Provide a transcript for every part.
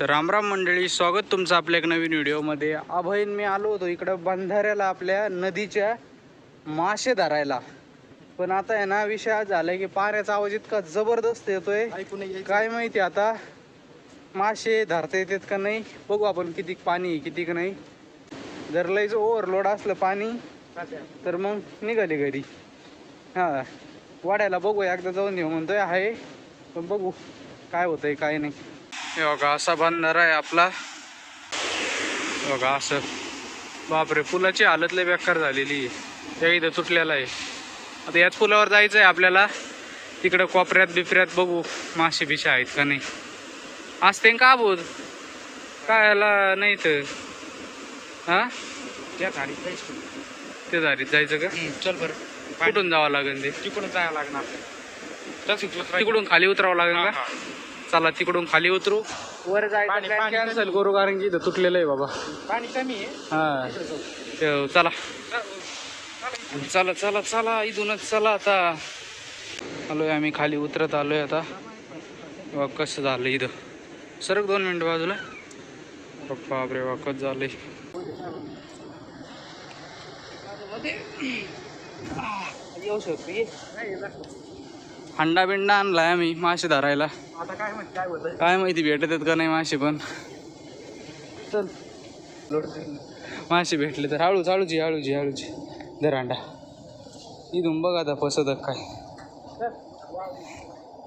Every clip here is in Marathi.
तर रामराम मंडळी, स्वागत तुमचं आपल्या एक नवीन व्हिडिओमध्ये. अभयन मी आलो होतो इकडं बंधाऱ्याला आपल्या नदीच्या मासे धरायला. पण आता आहे ना, विषय आज झालाय की पाण्याचा आवाज इतका जबरदस्त येतोय, काय माहिती आता मासे धरता येतात का नाही. बघू आपण किती पाणी किती का नाही. जर लईच ओव्हरलोड असलं पाणी तर मग निघाले घरी. हां, वाड्याला बघू एकदा जाऊन येऊ म्हणतोय आहे, पण बघू काय होतंय काय नाही. हे बघा असा बंधारा आहे आपला. बघा असं, बापरे, पुलाची हालत लय बेकार झालेली आहे. या इथं तुटलेला आहे. आता याच पुलावर जायचं आहे आपल्याला. तिकडं कोपऱ्यात बिपऱ्यात बघू मासे बिशे आहेत का नाही. असते का बोध काय याला नाही तर. हां, त्या झाडीत जायचं. ते झाडीत जायचं का? चल बरं, कुठून जावं लागेल ते? तिकडून जायला लागणार. तिकडून खाली उतरावं लागेल का? चला तिकडून खाली उतरू. वर जायचं प्लॅन कॅन्सल करू, कारण की इथं तुटलेलं आहे बाबा. पाणी कमी आहे. हां, चला चला चला चला, इथूनच चला. आता आलोय आम्ही, खाली उतरत आलोय आता. बघ कसं झालं इथं. सरक 2 मिनिटं बाजूला. बापरे बा, कसं झालंय. येऊ शकतो. हंडा बिंडा आणलाय आम्ही मासे धरायला. आता काय होतं काय माहिती भेटत आहेत का नाही मासे. पण चल, मासे भेटले तर हळूच हळूची हळूची हळूची धर अंडा. इथून बघ आता फसत काय.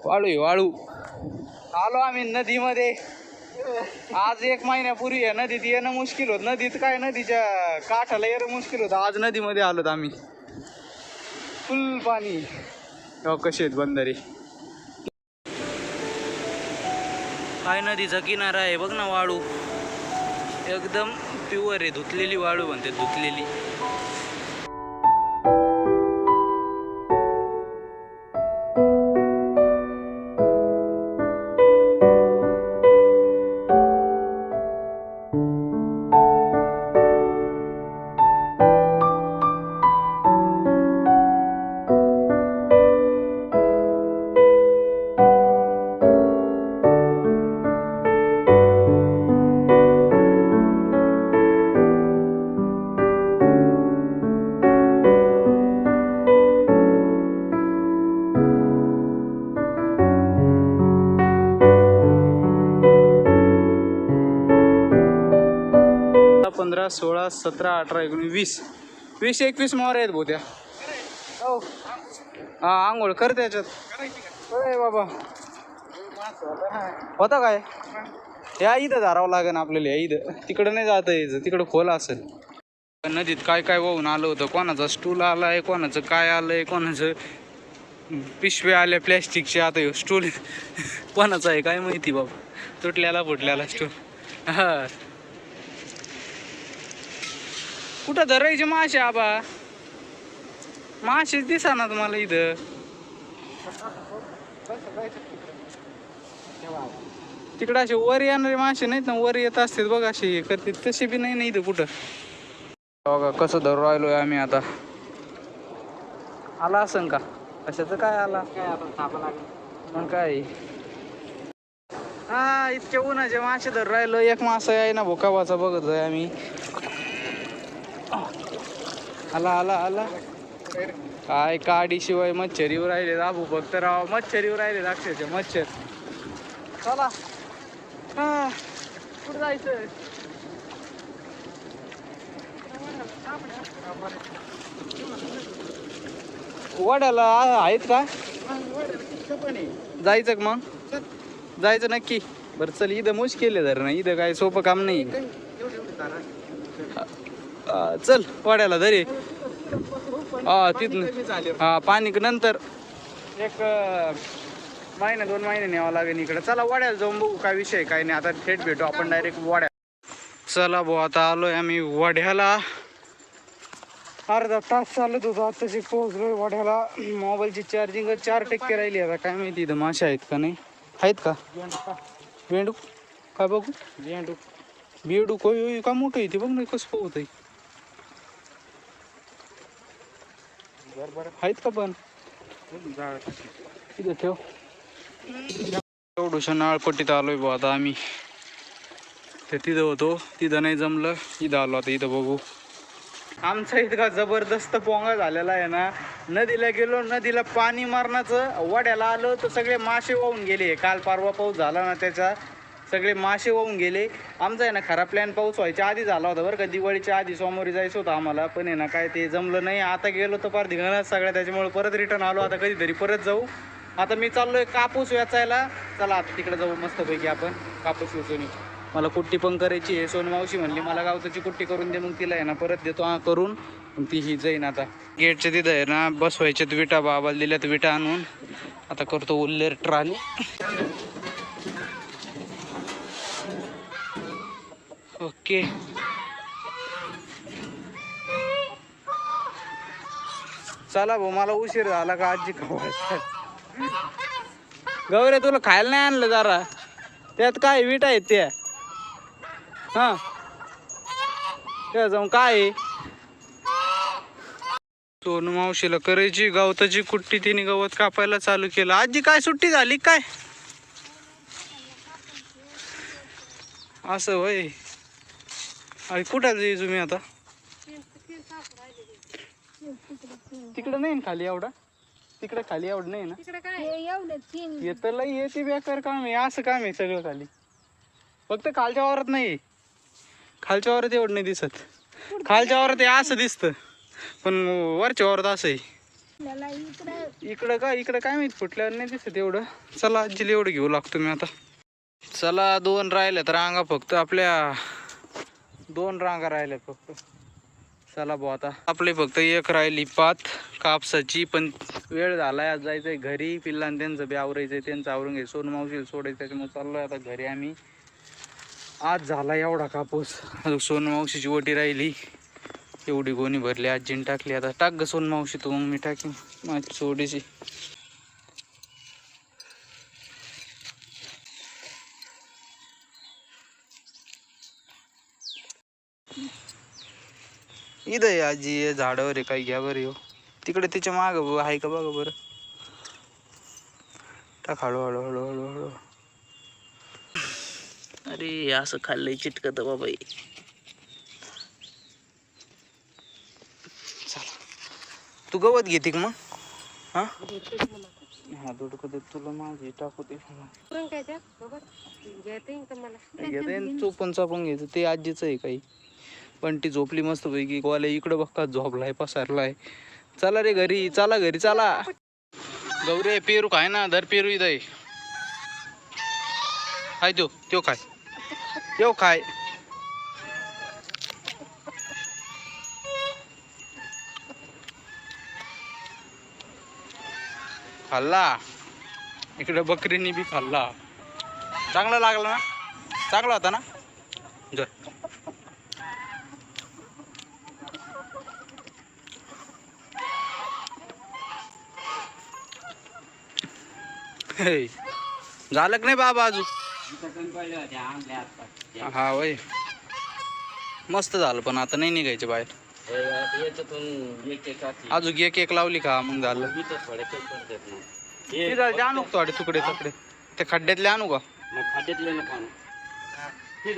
वाळू आहे वाळू. आलो आम्ही नदीमध्ये. आज 1 महिन्यापूर्वी या नदीत येणं मुश्किल होत. नदीत काय, नदीच्या काठाला येणं मुश्किल होतं. आज नदीमध्ये आलोत आम्ही. फुल पाणी. कसे आहेत बंधारे. काय नदीचा किनारा आहे बघ ना. वाळू एकदम प्युअर आहे. धुतलेली वाळू म्हणते, धुतलेली. पंधरा 16 17 18 19 20 21 मोहर आहेत भाऊ त्या. हो, हा, आंघोळ कर त्याच्यात. होय बाबा, होता काय. या इथं धरावं लागेल आपल्याला. या इथं, तिकडं नाही जाता यायचं, तिकडं खोल असेल. नदीत काय काय वाहून आलं होतं. कोणाचा स्टूल आलाय, कोणाचं काय आलंय, कोणाचं पिशव्या आल्या प्लॅस्टिकच्या. आता स्टूल कोणाचं आहे काय माहिती बाबा. तुटल्याला फुटल्याला स्टूल. हा, कुठं धरायचे मासे आबा. मासेच दिसा ना तुम्हाला इथं. तिकडं असे वर येणारे मासे नाहीत ना, वर येत असतात बघ, असे करते तसे बी नाही ना इथं कुठं. बघा कसं धरू राहिलोय आम्ही आता. आला असं का? कशाचं काय आला मग काय. हा, इतके उन्हाचे मासे धरू राहिलो. एक मासा आहे ना भोकावाचा बघत आहे आम्ही. आला आला आला. काय काडी शिवाय मच्छरीवर राहिले दाबू फक्त राव. मच्छरीवर राहिले अक्षरशः मच्छर. चला, हा, कुठं जायचं. वाड्याला आहेत का? जायचं का मग? जायचं नक्की. बरं चल, इथं मुश्किल आहे जरा ना. इथं काय सोपं काम नाही. चल वाड्याला दरे. हा, तिथून हा पाणी नंतर 1 महिना 2 महिने न्यावं लागेल इकडं. चला वाड्याला जाऊन बघू काय विषय काय नाही. आता थेट भेटू आपण डायरेक्ट वाड्या. चला भाऊ, आता आलोय आम्ही वाड्याला. अर्धा तास चालत होतो, आताशी पोहोचलोय वाड्याला. मोबाईलची चार्जिंग 4% राहिली. आता काय माहिती इथं मासे आहेत का नाही. आहेत का? वेंडू काय बघू. बेडू कोई का मोठं आहे ते बघ ना, कसं पोहत आहे. आहेत का पण. इथं ठेव. एवढूशा नाळपट्टीत आलोय बा आता आम्ही. ते तिथं होतो, तिथं नाही जमलं, इथं आलो आता. इथं बघू. आमचा इतका जबरदस्त पोंगा झालेला आहे ना, नदीला गेलो, नदीला पाणी मारण्याचं वाड्याला आलो तर सगळे मासे वाहून गेले. काल परवा पाऊस झाला ना त्याचा सगळे मासे वाहून गेले. आमचा आहे ना खरा प्लॅन पाऊस व्हायच्या आधी झाला होता बरं का, दिवाळीच्या आधी सोमवारी जायचं होतं आम्हाला, पण आहे ना काय ते जमलं नाही. आता गेलो तर फार धिंगाणाच सगळ्या, त्याच्यामुळे परत रिटर्न आलो. आता कधीतरी परत जाऊ. आता मी चाललोय कापूस वेचायला. चला आता तिकडे जाऊ मस्तपैकी आपण कापूस वेचून. मला कुट्टी पण करायची आहे. सोन मावशी म्हणली मला गावताची कुट्टी करून दे, मग तिला आहे ना परत देतो करून, मग ती ही जाईन. आता गेटच्या तिथं आहे ना बसवायच्यात विटा, बाबाला दिल्यात विटा आणून. आता करतो उल्लेर ट्राली. ओके, चला भाऊ, मला उशीर झाला का आजी खावायचं. गौरे तुला खायला नाही आणलं जरा, त्यात काय विटा आहेत त्या. हा त्या जाऊन काय सोनू मावशीला करायची गवताची कुट्टी, तिने गवत कापायला चालू केलं. आजी काय सुट्टी झाली काय? असं होय. कुठं जाई तुम्ही आता? तिकडं नाही खाली एवढा, तिकडे खाली एवढं नाही ना. येतं लई येते बेकार काम आहे, असं काम आहे सगळं खाली. फक्त खालच्या वावरात नाही, खालच्या वावरात एवढं नाही दिसत. खालच्या वावरात हे असं दिसतं, पण वरच्या वावरात असं आहे. इकडं का इकडं काय माहित, फुटल्यावर नाही दिसत एवढं. चला आजीला एवढं घेऊ लागतो मी आता. चला 2 राहिल्यात रांगा, फक्त आपल्या 2 रांगा राहिल्यात फक्त. चला भाऊ आता आपले फक्त 1 राहिली पात कापसाची, पण वेळ झालाय. आज जायचंय घरी. पिल्लांना त्यांचं बी आवरायचंय, त्यांचं आवरून घ्यायचं. सोन मावशीला सोडायचं, त्याच्यामुळे चाललोय आता घरी आम्ही. आज झाला एवढा कापूस. अजून सोन मावशीची ओटी राहिली, एवढी गोणी भरली आजीने टाकली. आता टाक ग सोन मावशी तू, मग मी टाकीन माझी सोडीची. इथं आहे आजी, झाडावर आहे. काही घ्या बरं येऊ तिकडे, तिच्या माग आहे का बघा बरं. टाक हळू हळू हळू हळू हळू. अरे असं खाल्लंय चिटकत बाबा. चला तू गवत घेते का मग? हा दुडकं तुला माझी टाकू दे. चोपण चापून घ्यायचं ते आजीचं आहे. काही पण ती झोपली मस्त पैकी. गोवाला इकडं बघतात झोपलाय, पसारलाय. चला रे घरी, चला घरी चला. गौरे पेरू खाय ना, धर पेरू इथं आहे. खाय त्यो खाय, त्यो खाय. खाल्ला इकडे, बकरीनी बी खाल्ला. चांगला लागला ना, चांगला होता ना. जर झालं का नाही बाबा अजून? हा वय मस्त झालं, पण आता नाही निघायचे बाहेर. अजून एक लावली का मग झालं. आणू थोडे तुकडे तुकडे ते खड्ड्यातले आणू का? खड्ड्यातले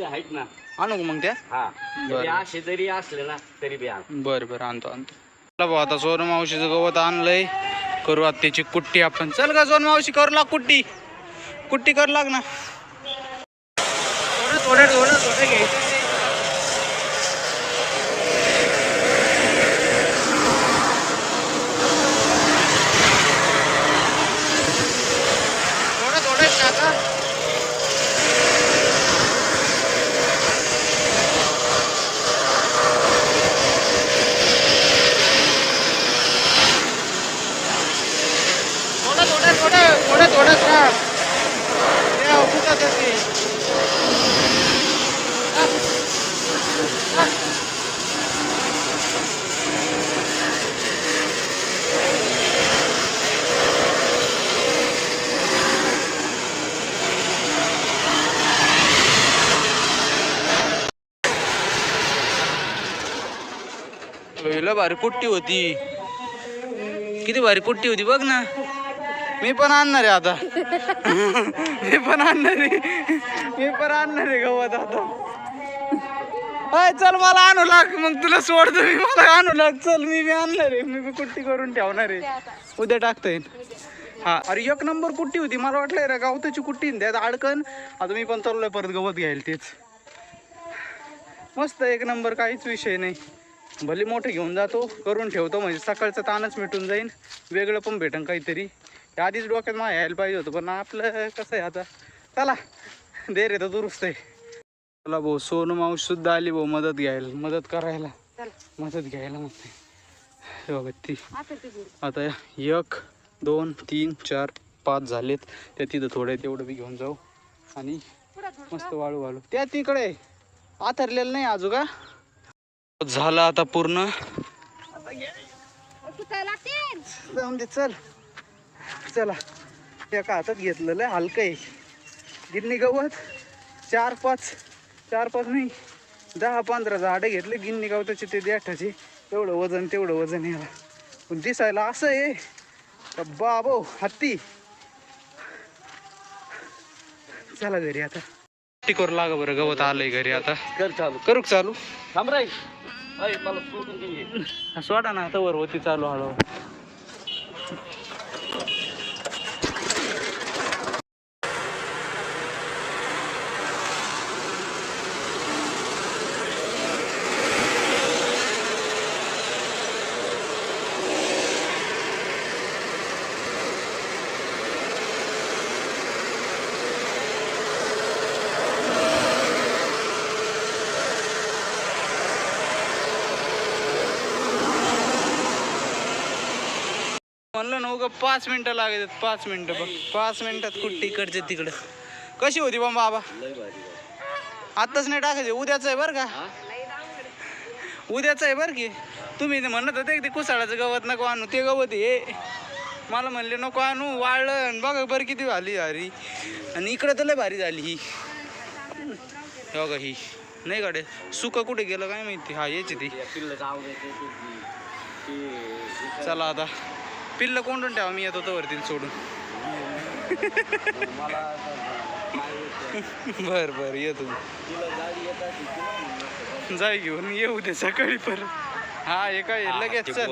आहेत ना, आणू का मग त्या? असे जरी असले ना तरी बी बरं बरं आणतो आणतो. भाऊ आता सोन मावशीचं गवत आणलंय, करू आता त्याची कुट्टी आपण. चल का सोन मावशी, करू लाग कुट्टी, कुट्टी कर लाग ना. थोडं थोडं थोडं थोडं घ्यायचं. भारी कुट्टी होती, किती भारी कुट्टी होती बघ ना. मी पण आणणार आहे आता. मी पण आणणार आहे गवत आता. अय चल मला आणू लाग, मग तुला सोडतो मी, मला आणू लाग. चल मी आणणार आहे, मी कुट्टी करून ठेवणार आहे, उद्या टाकता येईल. हा अरे एक नंबर कुट्टी होती, मला वाटलं रे गावताची कुट्टी त्यात अडकन. आता मी पण चाललोय परत गवत घ्यायला, तेच मस्त एक नंबर, काहीच विषय नाही. भले मोठे घेऊन जातो, करून ठेवतो, म्हणजे सकाळचं ताणच मिटून जाईन, वेगळं पण भेटन काहीतरी. आधीच डोक्यात मला यायला पाहिजे होतं, पण आपलं कसं आहे आता. चला दे रे तर दुरुस्त आहे. चला भाऊ, सोनू मावशी सुद्धा आली भाऊ मदत घ्यायला, मदत करायला, मदत घ्यायला. मग ते बघा ती आता 1 2 3 4 5 झालेत, त्या तिथं थोडे तेवढं बी घेऊन जाऊ. आणि मस्त वाळू वाळू त्या तिकडे आथरलेलं नाही अजून का झालं आता पूर्ण. जाऊन दे चल. चला एका हातात घेतलेलं हलकं आहे गिन्नी गवत. 4-5 नाही 10-15 झाडं घेतले गिन्नी गवताचे, ते देठाचे. तेवढं वजन याला, पण दिसायला असं आहे बाबो हत्ती. चला घरी आता, टिकोर लागा बरं, गवत आलंय घरी आता. कर चालू, करू चालू. थांब रे. मला सोडून दे. सोडा ना आता, वर होती चालू हळू. म्हणलं ना उगा 5 मिनिटं लागत, 5 मिनिटं बघ, 5 मिनिटात कुट्टी इकडचे तिकडं. कशी होती बा बाबा? आत्ताच नाही टाकायचे, उद्याच आहे बरं का, उद्याच आहे बरं की. तुम्ही ते म्हणत होते ते कुसाळाचं गवत नको आणू, ते गवत हे मला म्हणले नको आणू, वाळलं बघा बरं किती झाली भारी. आणि इकडं तर लय भारी झाली ही बघा ही. नाही गाडे सुका कुठे गेलं काय माहिती. हा याची ती. चला आता पिल्लं कोंडून ठेवा, मी येतो तर वरती सोडून. बर येतो, जाय घेऊन येऊ दे सकाळी परत. हा हे काय लगेच चल.